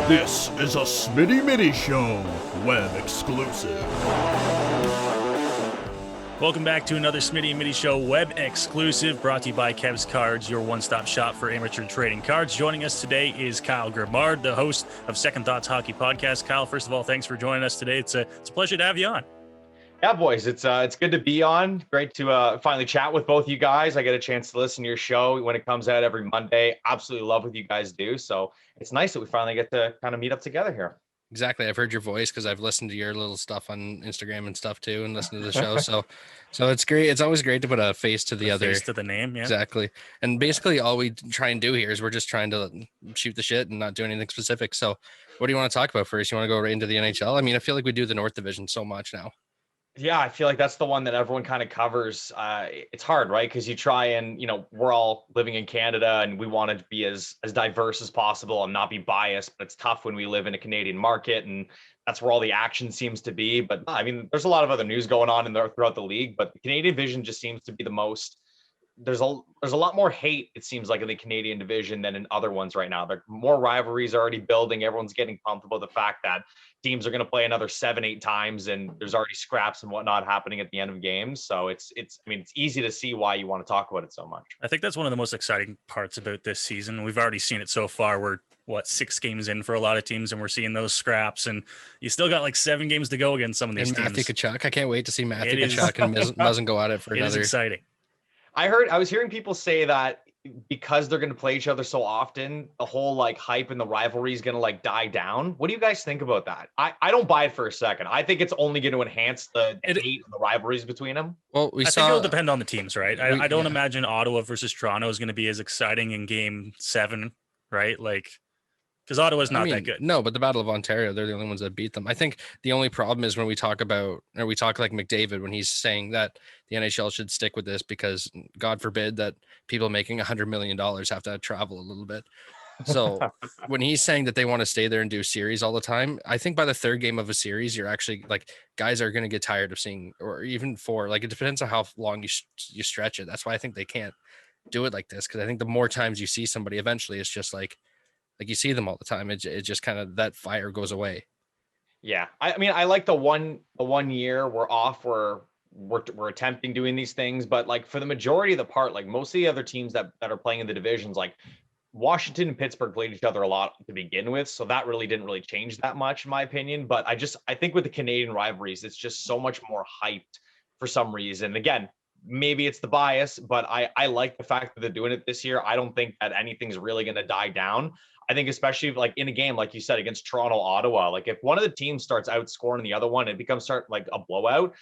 This is a Smitty Middy Show, web exclusive. Welcome back to another Smitty and Middy Show web exclusive brought to you by Kev's Cards, your one-stop shop for amateur trading cards. Joining us today is Kyle Grimald, the host of Second Thoughts Hockey Podcast. Kyle, first of all, thanks for joining us today. It's a pleasure to have you on. Yeah, boys, it's good to be on. Great to finally chat with both you guys. I get a chance to listen to your show when it comes out every Monday. Absolutely love what you guys do. So it's nice that we finally get to kind of meet up together here. Exactly. I've heard your voice because I've listened to your little stuff on Instagram and stuff too, and listened to the show. So it's great. It's always great to put a face to the other. Face to the name, yeah. Exactly. And basically all we try and do here is we're just trying to shoot the shit and not do anything specific. So what do you want to talk about first? You want to go right into the NHL? I mean, I feel like we do the North Division so much now. Yeah, I feel like that's the one that everyone kind of covers. It's hard, right? Because you try and, we're all living in Canada and we want it to be as diverse as possible and not be biased, but it's tough when we live in a Canadian market and that's where all the action seems to be. But I mean, there's a lot of other news going on throughout the league, but the Canadian division just seems to be the most. There's a lot more hate, it seems like, in the Canadian division than in other ones right now. There more rivalries are already building. Everyone's getting pumped about the fact that teams are going to play another 7-8 times and there's already scraps and whatnot happening at the end of games. So it's easy to see why you want to talk about it so much. I think that's one of the most exciting parts about this season. We've already seen it so far. We're 6 games in for a lot of teams and we're seeing those scraps, and you still got like 7 games to go against some of these and teams. Matthew Tkachuk. I can't wait to see Matthew Tkachuk and Muzzin go at it for another. It is exciting. I was hearing people say that because they're going to play each other so often, the whole hype and the rivalry is going to die down. What do you guys think about that? I don't buy it for a second. I think it's only going to enhance the hate and the rivalries between them. Well, I think it'll depend on the teams, right? I don't imagine Ottawa versus Toronto is going to be as exciting in Game 7, right? Because Ottawa's not that good. No, but the Battle of Ontario, they're the only ones that beat them. I think the only problem is when we talk like McDavid, when he's saying that the NHL should stick with this because God forbid that people making $100 million have to travel a little bit. So when he's saying that they want to stay there and do series all the time, I think by the third game of a series, you're actually guys are going to get tired of seeing, or even 4, it depends on how long you stretch it. That's why I think they can't do it like this. Cause I think the more times you see somebody, eventually it's just like you see them all the time. It just kind of, that fire goes away. Yeah. I mean, I like the one year we're attempting doing these things, but for the majority of the part, most of the other teams that are playing in the divisions, Washington and Pittsburgh played each other a lot to begin with. So that really didn't change that much in my opinion. But I think with the Canadian rivalries, it's just so much more hyped for some reason. Again, maybe it's the bias, but I like the fact that they're doing it this year. I don't think that anything's really going to die down. I think especially in a game, like you said, against Toronto, Ottawa, if one of the teams starts outscoring the other one, it becomes a blowout.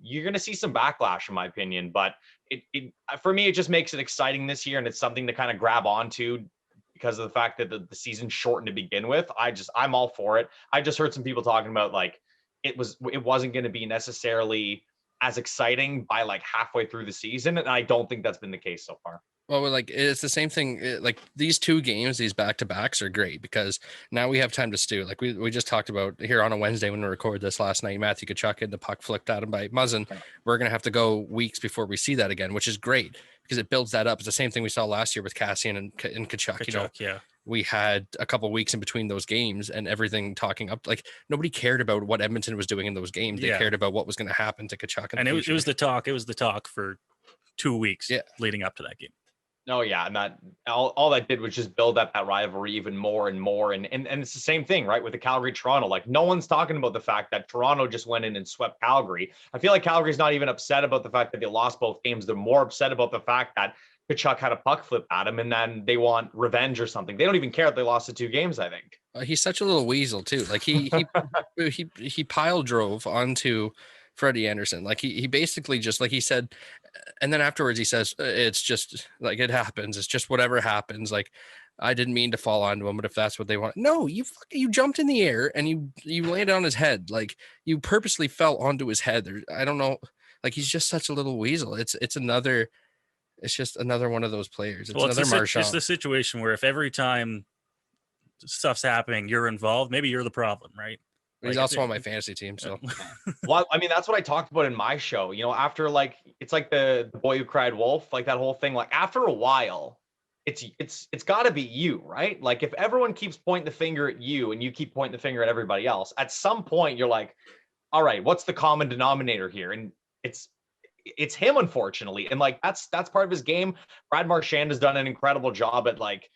You're going to see some backlash in my opinion, but it for me, it just makes it exciting this year. And it's something to kind of grab onto because of the fact that the season's shortened to begin with. I'm all for it. I just heard some people talking about it wasn't going to be necessarily as exciting by halfway through the season. And I don't think that's been the case so far. Well, it's the same thing. These 2 games, these back-to-backs are great because now we have time to stew. We just talked about here on a Wednesday when we recorded this last night, Matthew Tkachuk had the puck flicked at him by Muzzin. We're going to have to go weeks before we see that again, which is great because it builds that up. It's the same thing we saw last year with Cassian and Tkachuk. Yeah. We had a couple of weeks in between those games and everything talking up. Nobody cared about what Edmonton was doing in those games. They cared about what was going to happen to Tkachuk. And it was the talk. It was the talk for 2 weeks leading up to that game. No, yeah, and that all that did was just build up that rivalry even more and more. And it's the same thing, right, with the Calgary Toronto. No one's talking about the fact that Toronto just went in and swept Calgary. I feel like Calgary's not even upset about the fact that they lost both games. They're more upset about the fact that Tkachuk had a puck flip at him, and then they want revenge or something. They don't even care if they lost the 2 games, I think. He's such a little weasel too. He pile drove onto Freddie Anderson. He basically just he said, and then afterwards he says, it's just it happens. It's just whatever happens. I didn't mean to fall onto him, but if that's what they want. No, you jumped in the air and you landed on his head. You purposely fell onto his head. I don't know. He's just such a little weasel. It's just another one of those players. It's another Marchand. It's the situation where if every time stuff's happening, you're involved, maybe you're the problem, right? He's also on my fantasy team, so. Well, I mean, that's what I talked about in my show. After it's the boy who cried wolf, that whole thing. After a while, it's got to be you, right? Like if everyone keeps pointing the finger at you and you keep pointing the finger at everybody else, at some point you're like, all right, what's the common denominator here? And it's him, unfortunately. And like that's part of his game. Brad Marchand has done an incredible job at like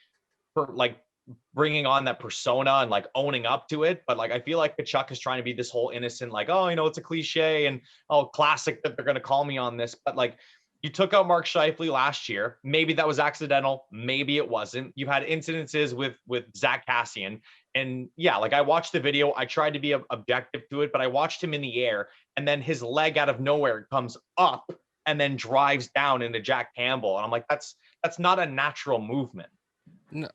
bringing on that persona and like owning up to it. But like I feel like Kachuk is trying to be this whole innocent, like, oh, it's a cliche and classic that they're gonna call me on this. But like you took out Mark Scheifele last year. Maybe that was accidental. Maybe it wasn't. You've had incidences with Zach Kassian. And yeah, like I watched the video. I tried to be objective to it, but I watched him in the air and then his leg out of nowhere comes up and then drives down into Jack Campbell. And I'm like, that's not a natural movement. No,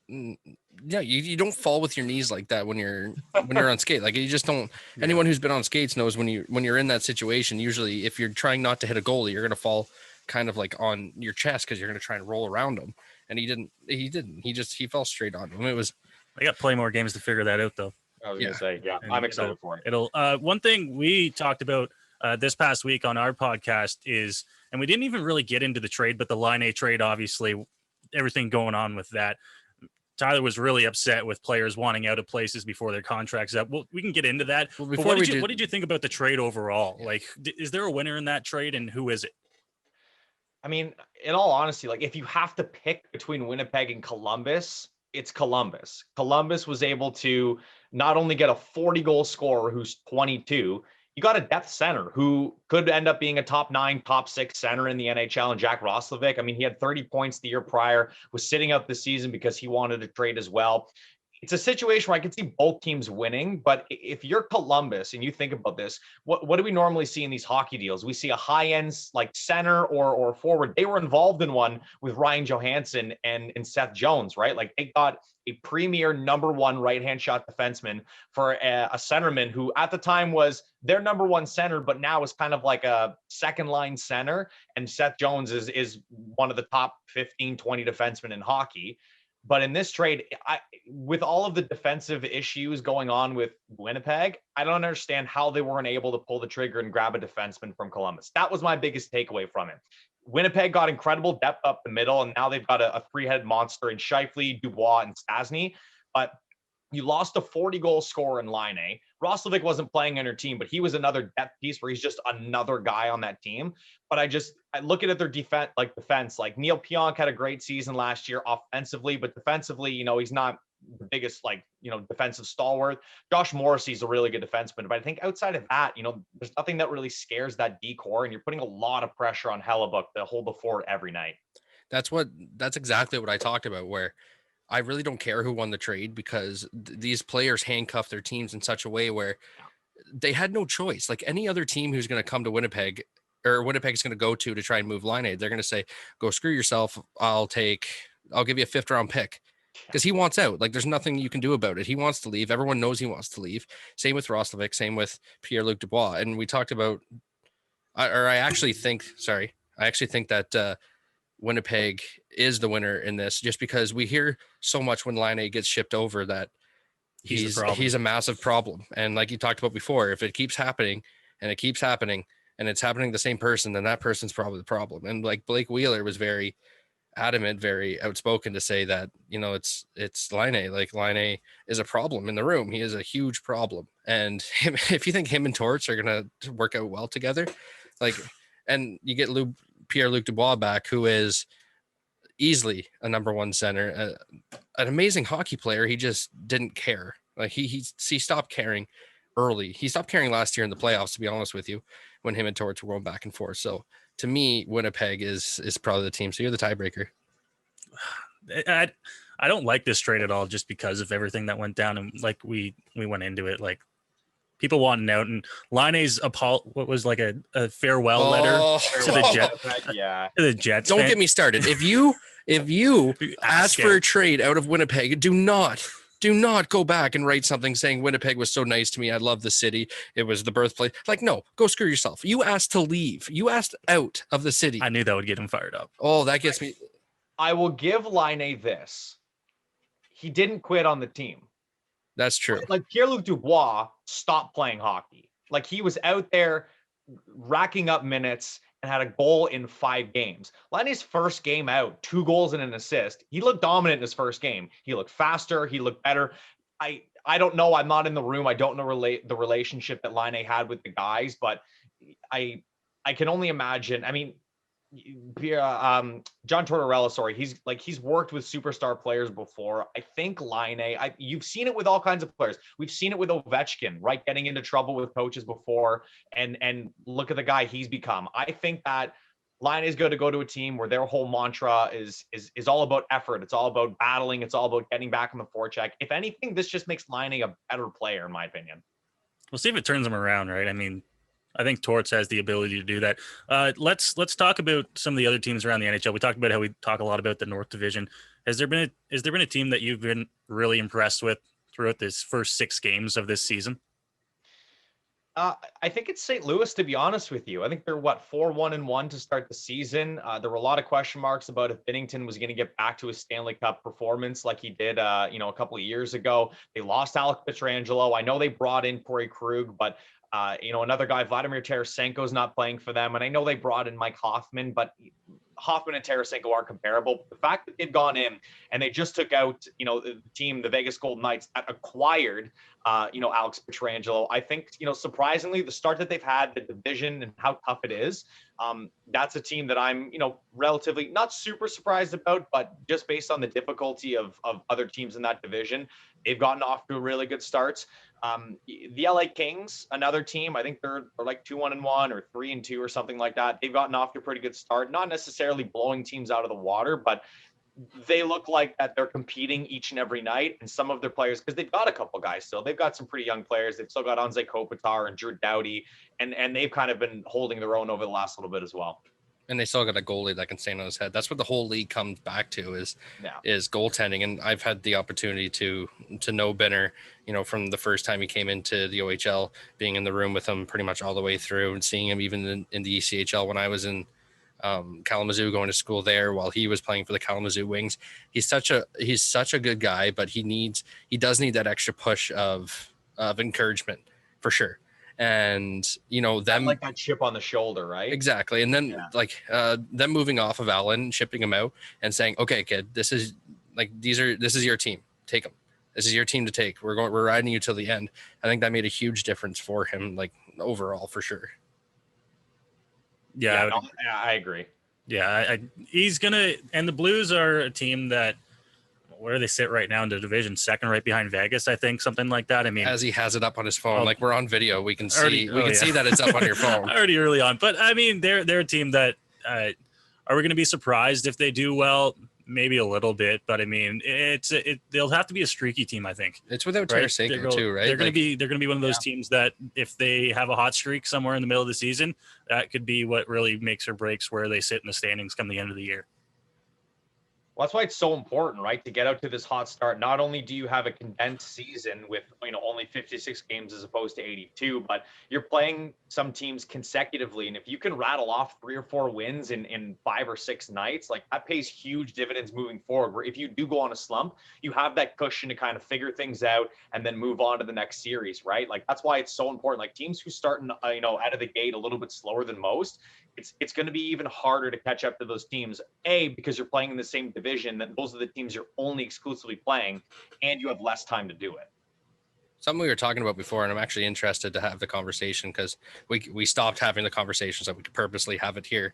yeah, you don't fall with your knees like that when you're on skate. Like you just don't. Yeah. Anyone who's been on skates knows when you're in that situation. Usually, if you're trying not to hit a goalie, you're gonna fall kind of like on your chest because you're gonna try and roll around him. And he didn't. He fell straight on him. It was. I got plenty more games to figure that out though. I was gonna say, yeah, I'm excited for it. It'll. One thing we talked about this past week on our podcast is, and we didn't even really get into the trade, but the Line A trade, obviously, everything going on with that. Tyler was really upset with players wanting out of places before their contract's up. Well, we can get into that. Well, what did you think about the trade overall? Yeah. Like, is there a winner in that trade, and who is it? I mean, in all honesty, like if you have to pick between Winnipeg and Columbus, it's Columbus. Columbus was able to not only get a 40-goal scorer who's 22, you got a depth center who could end up being a top 9, top 6 center in the NHL, and Jack Roslovic. I mean, he had 30 points the year prior, was sitting out the season because he wanted to trade as well. It's a situation where I can see both teams winning, but if you're Columbus and you think about this, what do we normally see in these hockey deals? We see a high-end like center or forward. They were involved in one with Ryan Johansson and Seth Jones, right? Like they got a premier number 1 right-hand shot defenseman for a centerman who at the time was their number 1 center, but now is kind of like a second-line center. And Seth Jones is one of the top 15, 20 defensemen in hockey. But in this trade, with all of the defensive issues going on with Winnipeg, I don't understand how they weren't able to pull the trigger and grab a defenseman from Columbus. That was my biggest takeaway from it. Winnipeg got incredible depth up the middle, and now they've got a 3-headed monster in Scheifele, Dubois, and Stastny. But you lost a 40-goal scorer in Line A. Roslovic wasn't playing on your team, but he was another depth piece where he's just another guy on that team. But I look at their defense. Like Neil Pionk had a great season last year offensively, but defensively, he's not the biggest defensive stalwart. Josh Morrissey's a really good defenseman, but I think outside of that, there's nothing that really scares that D-core, and you're putting a lot of pressure on Hellebuck to hold the fort every night. That's exactly what I talked about, where I really don't care who won the trade because these players handcuff their teams in such a way where they had no choice. Like any other team who's going to come to Winnipeg or Winnipeg's going to go to try and move Line A, they're going to say, go screw yourself. I'll give you a 5th round pick because he wants out. Like there's nothing you can do about it. He wants to leave. Everyone knows he wants to leave. Same with Roslovic, same with Pierre-Luc Dubois. And we talked about, I actually think that, Winnipeg is the winner in this just because we hear so much when Line A gets shipped over that he's a massive problem. And like you talked about before, if it keeps happening and it's happening to the same person, then that person's probably the problem. And like Blake Wheeler was very adamant, very outspoken to say that, it's Line A. Like Line A is a problem in the room. He is a huge problem. And if you think him and Torts are going to work out well together, like, and you get Pierre-Luc Dubois back, who is easily a number 1 center, an amazing hockey player. He just didn't care. Like he stopped caring early. He stopped caring last year in the playoffs, to be honest with you, when him and Torts were going back and forth. So to me, Winnipeg is probably the team. So you're the tiebreaker. I don't like this trade at all, just because of everything that went down. And like we went into it, like people wanting out, and Line A's what was like a farewell letter to the Jets. Yeah, to the Jets. Don't get me started. If you ask for a trade out of Winnipeg, do not go back and write something saying Winnipeg was so nice to me. I love the city. It was the birthplace. Like, no, go screw yourself. You asked to leave. You asked out of the city. I knew that would get him fired up. Oh, that gets me. I will give Line A this. He didn't quit on the team. That's true. Like Pierre-Luc Dubois stopped playing hockey. Like he was out there racking up minutes and had a goal in 5 games. Laine's first game out, 2 goals and an assist. He looked dominant in his first game. He looked faster. He looked better. I don't know. I'm not in the room. I don't know the relationship that Laine had with the guys, but I can only imagine. I mean, John Tortorella, sorry, he's worked with superstar players before. I think Laine, you've seen it with all kinds of players. We've seen it with Ovechkin, right, getting into trouble with coaches before, and look at the guy he's become. I think that Laine is going to go to a team where their whole mantra is all about effort. It's all about battling. It's all about getting back on the forecheck. If anything, this just makes Laine a better player, in my opinion. We'll see if it turns him around, right? I mean, I think Torts has the ability to do that. Let's talk about some of the other teams around the NHL. We talked about how we talk a lot about the North Division. Has there been a team that you've been really impressed with throughout this first 6 games of this season? I think it's St. Louis, to be honest with you. I think they're 4-1-1 to start the season. There were a lot of question marks about if Binnington was going to get back to his Stanley Cup performance like he did, a couple of years ago. They lost Alex Pietrangelo. I know they brought in Corey Krug, but another guy, Vladimir Tarasenko's not playing for them. And I know they brought in Mike Hoffman, but Hoffman and Tarasenko are comparable. The fact that they've gone in and they just took out, the team, the Vegas Golden Knights, that acquired, Alex Pietrangelo. I think, surprisingly, the start that they've had, the division and how tough it is, that's a team that I'm, relatively not super surprised about, but just based on the difficulty of other teams in that division, they've gotten off to a really good start. The LA Kings, another team, I think they're like 2-1 or 3-2 or something like that. They've gotten off to a pretty good start, not necessarily blowing teams out of the water, but they look like that they're competing each and every night. And some of their players, because they've got a couple guys still, they've got some pretty young players. They've still got Anze Kopitar and Drew Doughty, and they've kind of been holding their own over the last little bit as well. And they still got a goalie that can stand on his head. That's what the whole league comes back to is goaltending. And I've had the opportunity to know Benner, from the first time he came into the OHL, being in the room with him pretty much all the way through, and seeing him even in the ECHL when I was in Kalamazoo, going to school there while he was playing for the Kalamazoo Wings. He's such a good guy, but he does need that extra push of encouragement for sure. And them like that chip on the shoulder, right? Exactly. And then them moving off of Allen, shipping him out and saying, okay, kid, this is your team, take them. This is your team to take. We're riding you till the end. I think that made a huge difference for him, like overall, for sure. Yeah, I agree. Yeah, he's gonna. And the Blues are a team that, where do they sit right now in the division? Second, right behind Vegas, I think, something like that. I mean, as he has it up on his phone, like we're on video, we can see see that it's up on your phone already early on. But I mean, they're a team that are we going to be surprised if they do well? Maybe a little bit, but I mean, they'll have to be a streaky team. I think it's without Tarasenko too, right? They're going to be one of those teams that if they have a hot streak somewhere in the middle of the season, that could be what really makes or breaks where they sit in the standings come the end of the year. Well, that's why it's so important, right? To get out to this hot start. Not only do you have a condensed season with, only 56 games as opposed to 82, but you're playing some teams consecutively. And if you can rattle off 3 or 4 wins in 5 or 6 nights, like that pays huge dividends moving forward. Where if you do go on a slump, you have that cushion to kind of figure things out and then move on to the next series, right? Like that's why it's so important. Like teams who start, out of the gate a little bit slower than most, it's going to be even harder to catch up to those teams, because you're playing in the same division, that those are the teams you're only exclusively playing, and you have less time to do it. Something we were talking about before, and I'm actually interested to have the conversation because we stopped having the conversations that we could purposely have it here.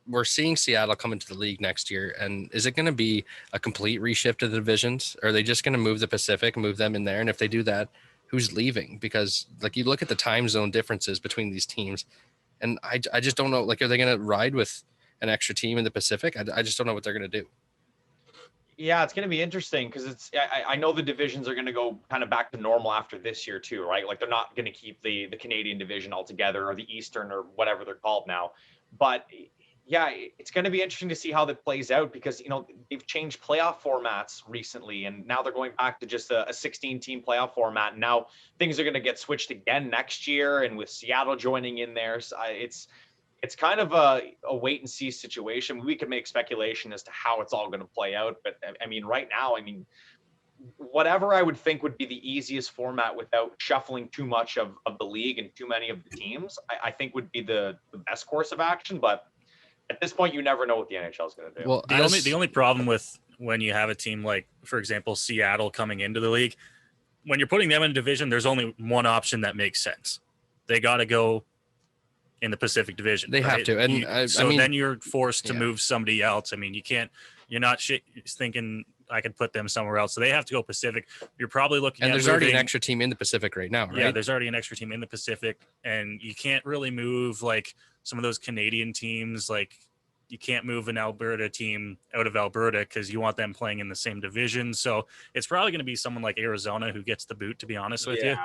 We're seeing Seattle come into the league next year, and is it going to be a complete reshift of the divisions? Or are they just going to move the Pacific, move them in there? And if they do that, who's leaving? Because like you look at the time zone differences between these teams, and I just don't know, like, are they going to ride with an extra team in the Pacific? I just don't know what they're going to do. Yeah, it's going to be interesting because I know the divisions are going to go kind of back to normal after this year too, right? Like they're not going to keep the Canadian division altogether, or the Eastern, or whatever they're called now. But yeah, it's going to be interesting to see how that plays out because, they've changed playoff formats recently, and now they're going back to just a 16-team playoff format. And now things are going to get switched again next year, and with Seattle joining in there, so it's kind of a wait and see situation. We could make speculation as to how it's all going to play out, but I mean, right now, whatever I would think would be the easiest format without shuffling too much of the league and too many of the teams, I think would be the best course of action. But at this point, you never know what the NHL is going to do. Well, The only problem with when you have a team like, for example, Seattle coming into the league, when you're putting them in a division, there's only one option that makes sense. They got to go in the Pacific Division. They have to, and I mean, then you're forced to move somebody else. I mean, you can't. You're not thinking I could put them somewhere else. So they have to go Pacific. You're probably looking and at there's already an extra team in the Pacific right now, right? Yeah, there's already an extra team in the Pacific, and you can't really move like some of those Canadian teams. Like you can't move an Alberta team out of Alberta because you want them playing in the same division. So it's probably going to be someone like Arizona who gets the boot, to be honest with you.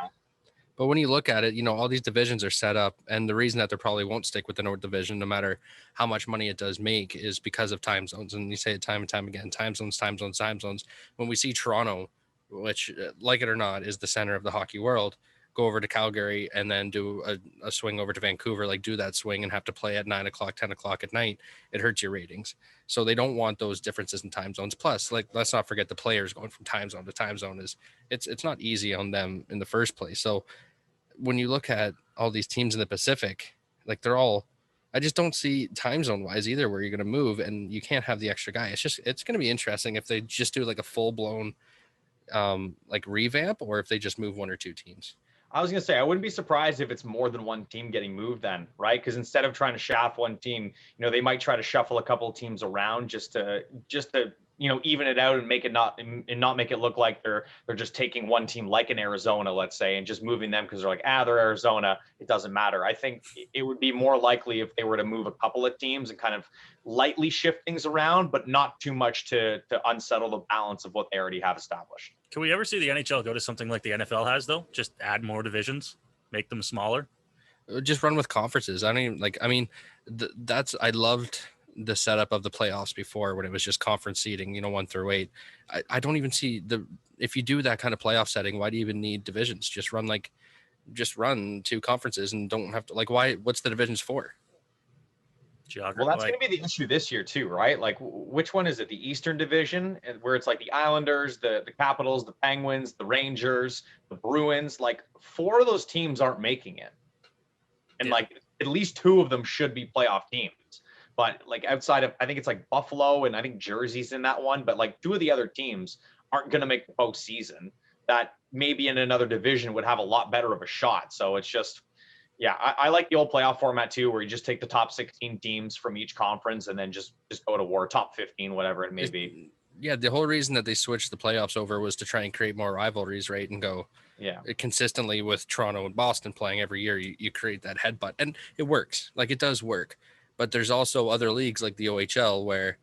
But when you look at it, all these divisions are set up, and the reason that they probably won't stick with the North Division, no matter how much money it does make, is because of time zones. And you say it time and time again, time zones. When we see Toronto, which, like it or not, is the center of the hockey world, go over to Calgary and then do a swing over to Vancouver, like do that swing and have to play at 9 o'clock, 10 o'clock at night, it hurts your ratings. So they don't want those differences in time zones. Plus, like, let's not forget the players going from time zone to time zone it's not easy on them in the first place. So when you look at all these teams in the Pacific, like I just don't see time zone wise either where you're going to move and you can't have the extra guy. It's going to be interesting if they just do like a full blown like revamp, or if they just move one or two teams. I was going to say, I wouldn't be surprised if it's more than one team getting moved then, right? Because instead of trying to shaft one team, they might try to shuffle a couple of teams around just to even it out and make it not make it look like they're just taking one team like in Arizona, let's say, and just moving them because they're like, they're Arizona, it doesn't matter. I think it would be more likely if they were to move a couple of teams and kind of lightly shift things around, but not too much to unsettle the balance of what they already have established. Can we ever see the NHL go to something like the NFL has, though? Just add more divisions, make them smaller? Just run with conferences. I loved the setup of the playoffs before when it was just conference seeding, 1 through 8. I don't even see if you do that kind of playoff setting, why do you even need divisions? Just run 2 conferences and don't have to, what's the divisions for? Well, that's going to be the issue this year too, right? Like, which one is it? The Eastern Division, where it's like the Islanders, the Capitals, the Penguins, the Rangers, the Bruins. Like 4 of those teams aren't making it, and at least 2 of them should be playoff teams. But like outside of, I think it's like Buffalo and I think Jersey's in that one, but like 2 of the other teams aren't going to make the postseason. That maybe in another division would have a lot better of a shot. So it's just. Yeah, I like the old playoff format too, where you just take the top 16 teams from each conference and then just go to war, top 15, whatever it may be. Yeah, the whole reason that they switched the playoffs over was to try and create more rivalries, right? And go consistently with Toronto and Boston playing every year, you create that headbutt. And it works. Like, it does work. But there's also other leagues like the OHL where,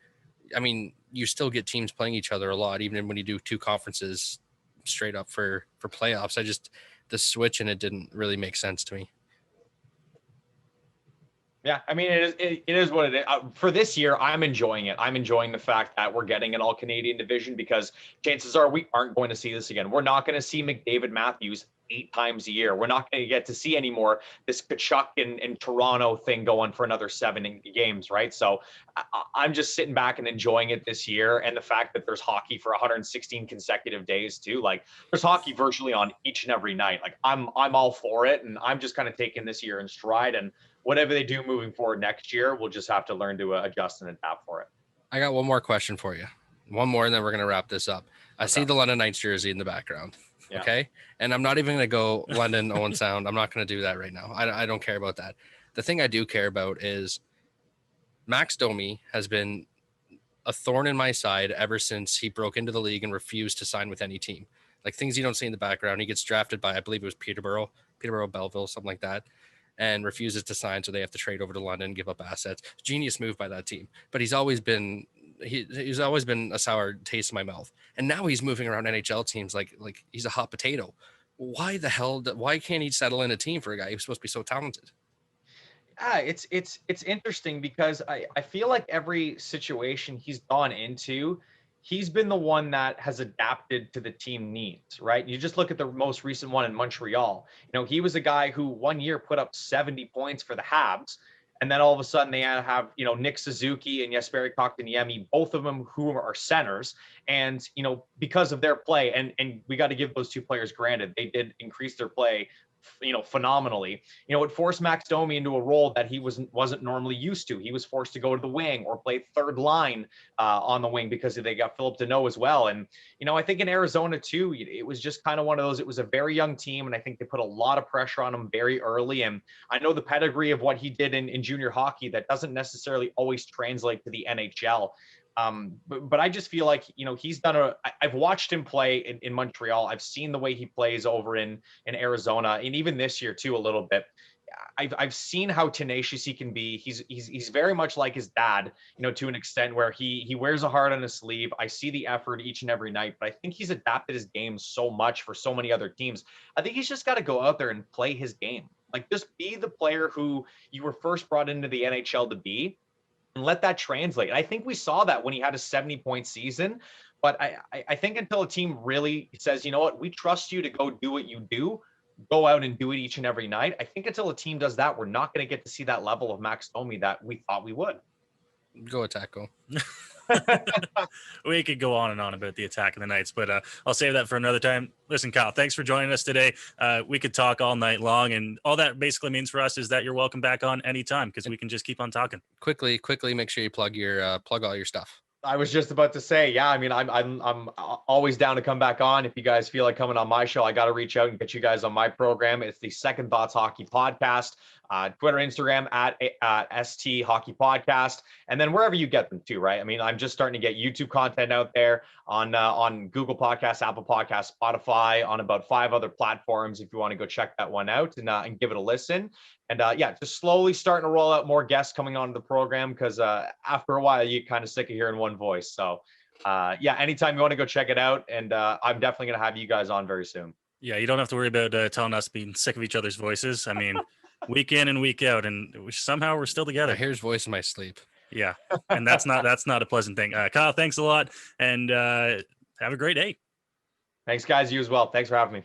I mean, you still get teams playing each other a lot, even when you do 2 conferences straight up for playoffs. The switch in it didn't really make sense to me. Yeah, I mean, it is what it is. For this year, I'm enjoying it. I'm enjoying the fact that we're getting an all-Canadian division because chances are we aren't going to see this again. We're not going to see McDavid Matthews 8 times a year. We're not going to get to see anymore this Kachuk and Toronto thing going for another 7 games, right? So I'm just sitting back and enjoying it this year. And the fact that there's hockey for 116 consecutive days too. Like, there's hockey virtually on each and every night. Like, I'm all for it. And I'm just kind of taking this year in stride, and whatever they do moving forward next year, we'll just have to learn to adjust and adapt for it. I got one more question for you. One more, and then we're going to wrap this up. I see the London Knights jersey in the background. Yeah. Okay. And I'm not even going to go London Owen Sound. I'm not going to do that right now. I don't care about that. The thing I do care about is Max Domi has been a thorn in my side ever since he broke into the league and refused to sign with any team. Like, things you don't see in the background. He gets drafted by, I believe it was Peterborough, Belleville, something like that, and refuses to sign. So they have to trade over to London, give up assets. Genius move by that team. But he's always been a sour taste in my mouth. And now he's moving around NHL teams like he's a hot potato. Why can't he settle in a team for a guy who's supposed to be so talented? It's interesting because I feel like every situation he's gone into, he's been the one that has adapted to the team needs, right? You just look at the most recent one in Montreal. He was a guy who one year put up 70 points for the Habs. And then all of a sudden they have, Nick Suzuki and Jesperi Kotkaniemi, both of them who are centers. And, because of their play, and we got to give those two players granted, they did increase their play, phenomenally. It forced Max Domi into a role that he wasn't normally used to. He was forced to go to the wing or play third line on the wing because they got Philip Deneau as well. And, I think in Arizona too, it was just kind of one of those, it was a very young team. And I think they put a lot of pressure on him very early. And I know the pedigree of what he did in junior hockey, that doesn't necessarily always translate to the NHL. But I just feel like, he's done I've watched him play in Montreal. I've seen the way he plays over in Arizona, and even this year too, a little bit. I've seen how tenacious he can be. He's very much like his dad, to an extent where he wears a heart on his sleeve. I see the effort each and every night, but I think he's adapted his game so much for so many other teams. I think he's just got to go out there and play his game. Like, just be the player who you were first brought into the NHL to be, and let that translate. And I think we saw that when he had a 70-point season. But I think until a team really says, you know what, we trust you to go do what you do, go out and do it each and every night. I think until a team does that, we're not going to get to see that level of Max Domi that we thought we would. Go Attack, go. We could go on and on about the Attack of the Knights, but I'll save that for another time. Listen, Kyle, thanks for joining us today. We could talk all night long, and all that basically means for us is that you're welcome back on anytime, because we can just keep on talking. Quickly, make sure you plug all your stuff. I was just about to say, yeah, I mean, I'm always down to come back on. If you guys feel like coming on my show, I got to reach out and get you guys on my program. It's the Second Thoughts Hockey Podcast. Twitter, Instagram at ST Hockey Podcast, and then wherever you get them too, right? I mean, I'm just starting to get YouTube content out there on Google Podcasts, Apple Podcasts, Spotify, on about 5 other platforms. If you want to go check that one out and give it a listen. And just slowly starting to roll out more guests coming onto the program, because after a while you get kind of sick of hearing one voice. So anytime you want to go check it out, and I'm definitely going to have you guys on very soon. Yeah, you don't have to worry about telling us being sick of each other's voices. I mean, week in and week out, and somehow we're still together. Here's voice in my sleep. Yeah, and that's not a pleasant thing. Kyle, thanks a lot, and have a great day. Thanks, guys. You as well. Thanks for having me.